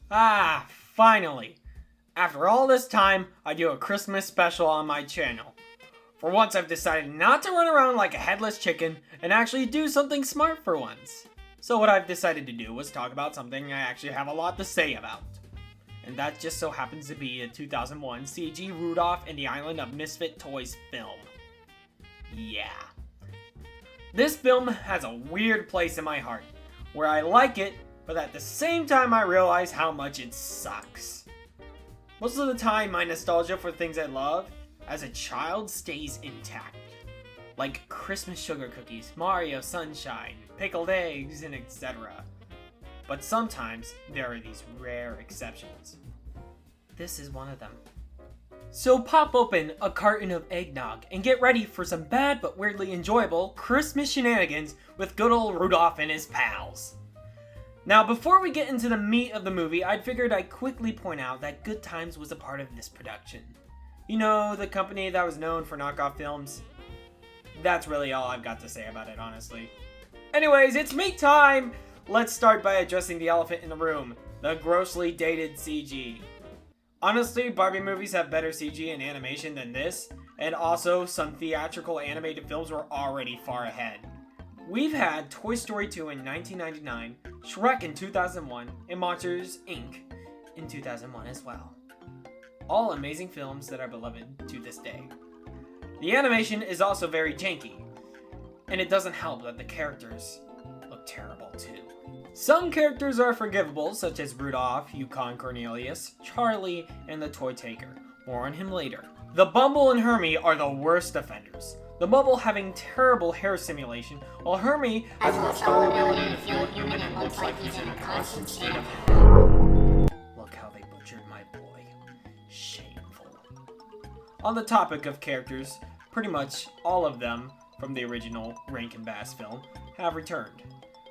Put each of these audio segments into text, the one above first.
Finally! After all this time, I do a Christmas special on my channel. For once, I've decided not to run around like a headless chicken and actually do something smart for once. So what I've decided to do was talk about something I actually have a lot to say about. And that just so happens to be a 2001 CG Rudolph and the Island of Misfit Toys film. Yeah. This film has a weird place in my heart, where I like it, but at the same time I realize how much it sucks. Most of the time, my nostalgia for things I love as a child stays intact. Like Christmas sugar cookies, Mario Sunshine, pickled eggs, and etc. But sometimes, there are these rare exceptions. This is one of them. So pop open a carton of eggnog and get ready for some bad but weirdly enjoyable Christmas shenanigans with good old Rudolph and his pals. Now, before we get into the meat of the movie, I figured I'd quickly point out that Good Times was a part of this production. You know, the company that was known for knockoff films? That's really all I've got to say about it, honestly. Anyways, it's meat time! Let's start by addressing the elephant in the room, the grossly dated CG. Honestly, Barbie movies have better CG and animation than this, and also some theatrical animated films were already far ahead. We've had Toy Story 2 in 1999, Shrek in 2001, and Monsters, Inc. in 2001 as well. All amazing films that are beloved to this day. The animation is also very janky, and it doesn't help that the characters look terrible too. Some characters are forgivable, such as Rudolph, Yukon Cornelius, Charlie, and the Toy Taker. More on him later. The Bumble and Hermie are the worst offenders. The Bumble having terrible hair simulation, while Hermie has the strong ability to feel human and looks like he's in a constant state of Look how they butchered my boy. Shameful. On the topic of characters, pretty much all of them from the original Rankin Bass film have returned.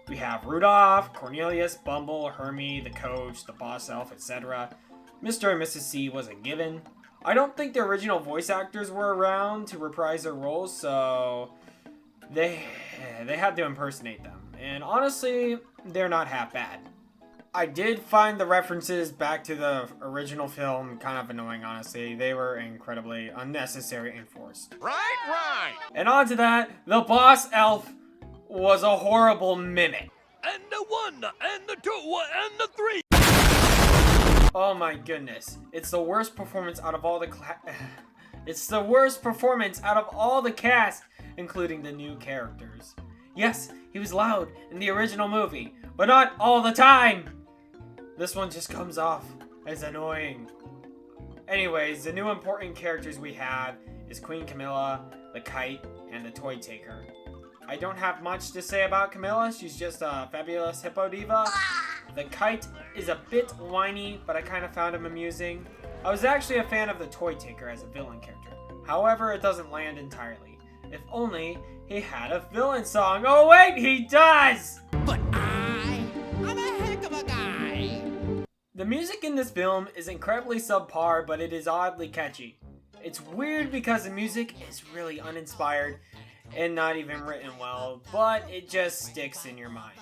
We have Rudolph, Cornelius, Bumble, Hermie, the Coach, the Boss Elf, etc. Mr. and Mrs. C was a given. I don't think the original voice actors were around to reprise their roles, so they had to impersonate them. And honestly, they're not half bad. I did find the references back to the original film kind of annoying, honestly. They were incredibly unnecessary and forced. Right. And on to that, the Boss Elf was a horrible mimic. And the 1, and the 2, and the 3. Oh my goodness. It's the worst performance out of all the It's the worst performance out of all the cast, including the new characters. Yes, he was loud in the original movie, but not all the time. This one just comes off as annoying. Anyways, the new important characters we have is Queen Camilla, the Kite, and the Toy Taker. I don't have much to say about Camilla, she's just a fabulous hippo diva. The Kite is a bit whiny, but I kind of found him amusing. I was actually a fan of the Toy Taker as a villain character. However, it doesn't land entirely. If only he had a villain song. Oh wait, he does! But I'm a heck of a guy. The music in this film is incredibly subpar, but it is oddly catchy. It's weird because the music is really uninspired and not even written well, but it just sticks in your mind.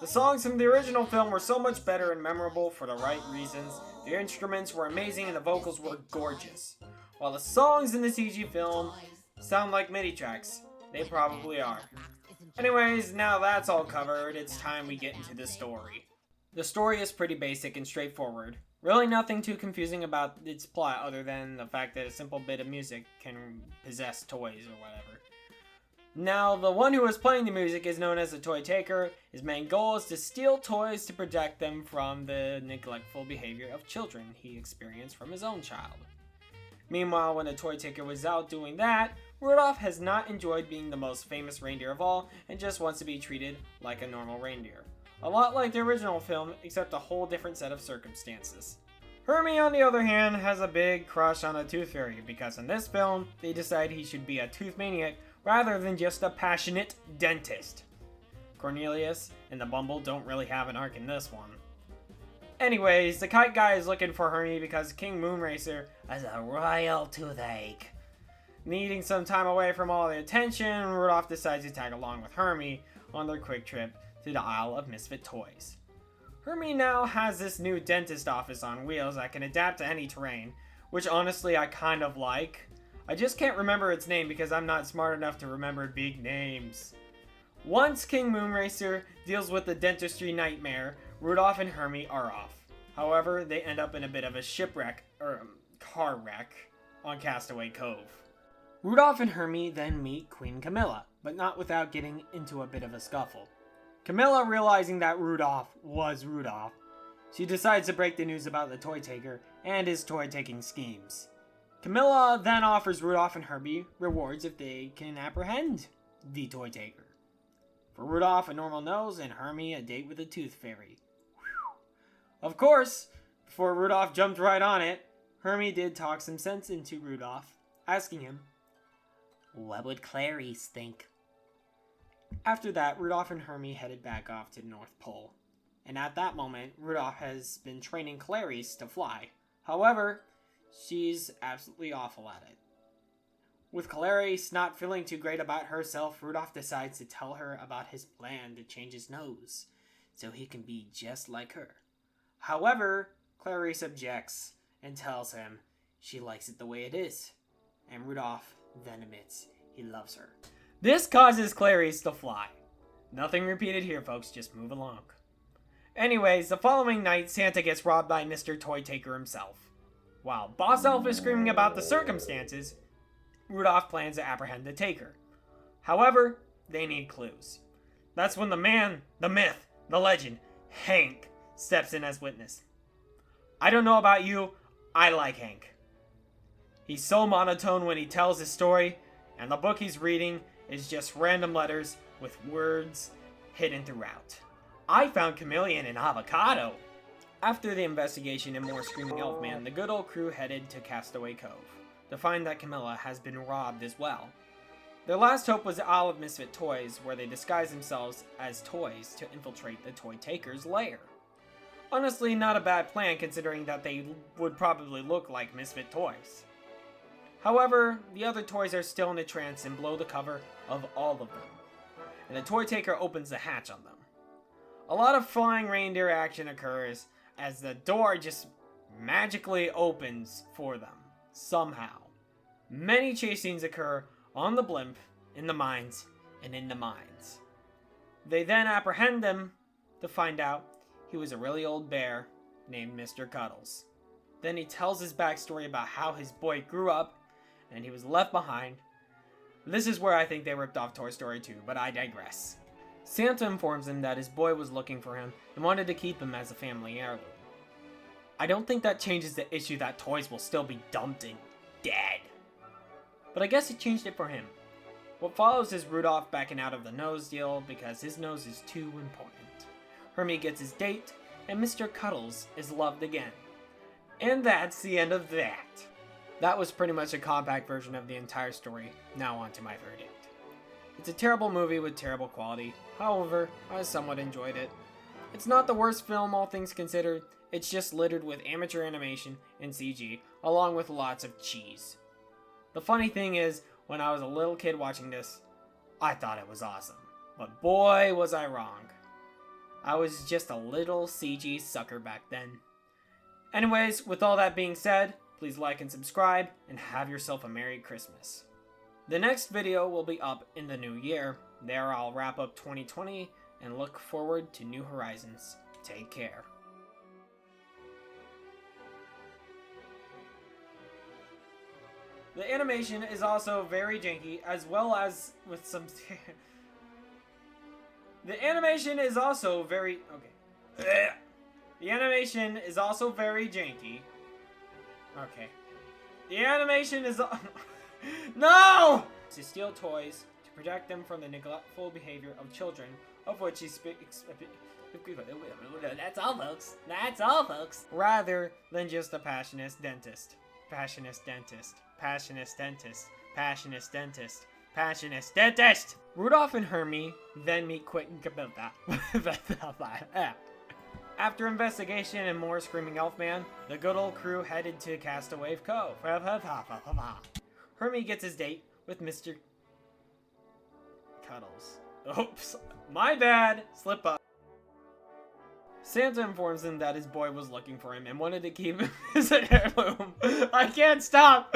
The songs from the original film were so much better and memorable for the right reasons. The instruments were amazing and the vocals were gorgeous. While the songs in the CG film sound like MIDI tracks, they probably are. Anyways, now that's all covered, it's time we get into the story. The story is pretty basic and straightforward. Really nothing too confusing about its plot other than the fact that a simple bit of music can possess toys or whatever. Now, the one who is playing the music is known as the Toy Taker. His main goal is to steal toys to protect them from the neglectful behavior of children he experienced from his own child. Meanwhile, when the Toy Taker was out doing that, Rudolph has not enjoyed being the most famous reindeer of all and just wants to be treated like a normal reindeer. A lot like the original film, except a whole different set of circumstances. Hermie, on the other hand, has a big crush on the Tooth Fairy because in this film, they decide he should be a tooth maniac rather than just a passionate dentist. Cornelius and the Bumble don't really have an arc in this one. Anyways, the Kite Guy is looking for Hermie because King Moonracer has a royal toothache. Needing some time away from all the attention, Rudolph decides to tag along with Hermie on their quick trip to the Isle of Misfit Toys. Hermie now has this new dentist office on wheels that can adapt to any terrain, which honestly I kind of like. I just can't remember its name because I'm not smart enough to remember big names. Once King Moonracer deals with the dentistry nightmare, Rudolph and Hermie are off. However, they end up in a bit of a shipwreck, or car wreck, on Castaway Cove. Rudolph and Hermie then meet Queen Camilla, but not without getting into a bit of a scuffle. Camilla, realizing that Rudolph was Rudolph, she decides to break the news about the toy taker and his toy-taking schemes. Camilla then offers Rudolph and Hermie rewards if they can apprehend the toy taker. For Rudolph, a normal nose, and Hermie, a date with a tooth fairy. Whew. Of course, before Rudolph jumped right on it, Hermie did talk some sense into Rudolph, asking him, "What would Clarice think?" After that, Rudolph and Hermie headed back off to the North Pole. And at that moment, Rudolph has been training Clarice to fly. However, she's absolutely awful at it. With Clarice not feeling too great about herself, Rudolph decides to tell her about his plan to change his nose, so he can be just like her. However, Clarice objects and tells him she likes it the way it is, and Rudolph then admits he loves her. This causes Clarice to fly. Nothing repeated here, folks, just move along. Anyways, the following night, Santa gets robbed by Mr. Toy Taker himself. While Boss Elf is screaming about the circumstances, Rudolph plans to apprehend the taker. However, they need clues. That's when the man, the myth, the legend, Hank, steps in as witness. I don't know about you, I like Hank. He's so monotone when he tells his story, and the book he's reading is just random letters with words hidden throughout. I found chameleon and avocado. After the investigation and more screaming elf man, the good old crew headed to Castaway Cove to find that Camilla has been robbed as well. Their last hope was the Isle of Misfit Toys, where they disguise themselves as toys to infiltrate the toy taker's lair. Honestly, not a bad plan considering that they would probably look like Misfit Toys. However, the other toys are still in a trance and blow the cover of all of them, and the toy taker opens the hatch on them. A lot of flying reindeer action occurs as the door just magically opens for them, somehow. Many chase scenes occur on the blimp, in the mines, and in the mines. They then apprehend him to find out he was a really old bear named Mr. Cuddles. Then he tells his backstory about how his boy grew up and he was left behind. This is where I think they ripped off Toy Story 2, but I digress. Santa informs him that his boy was looking for him and wanted to keep him as a family heirloom. I don't think that changes the issue that toys will still be dumped and dead. But I guess it changed it for him. What follows is Rudolph backing out of the nose deal because his nose is too important. Hermie gets his date, and Mr. Cuddles is loved again. And that's the end of that. That was pretty much a compact version of the entire story. Now on to my verdict. It's a terrible movie with terrible quality. However, I somewhat enjoyed it. It's not the worst film, all things considered. It's just littered with amateur animation and CG, along with lots of cheese. The funny thing is, when I was a little kid watching this, I thought it was awesome. But boy, was I wrong. I was just a little CG sucker back then. Anyways, with all that being said, please like and subscribe, and have yourself a Merry Christmas. The next video will be up in the new year. There I'll wrap up 2020 and look forward to new horizons. Take care. The animation is also very janky, as well as with some... The animation is also very... Okay. The animation is also very janky. Okay. The animation is... No! To steal toys, to protect them from the neglectful behavior of children, of which he speaks... That's all, folks. That's all, folks. Rather than just a passionate dentist. Passionate dentist. Passionate dentist. Passionate dentist. Passionate dentist! Rudolph and Hermie then meet Quentin Camilla. After investigation and more screaming Elfman, the good old crew headed to Castaway Cove. Hermie gets his date with Mr. Cuddles. Oops, my bad. Slip up. Santa informs him that his boy was looking for him and wanted to keep him as an heirloom. I can't stop!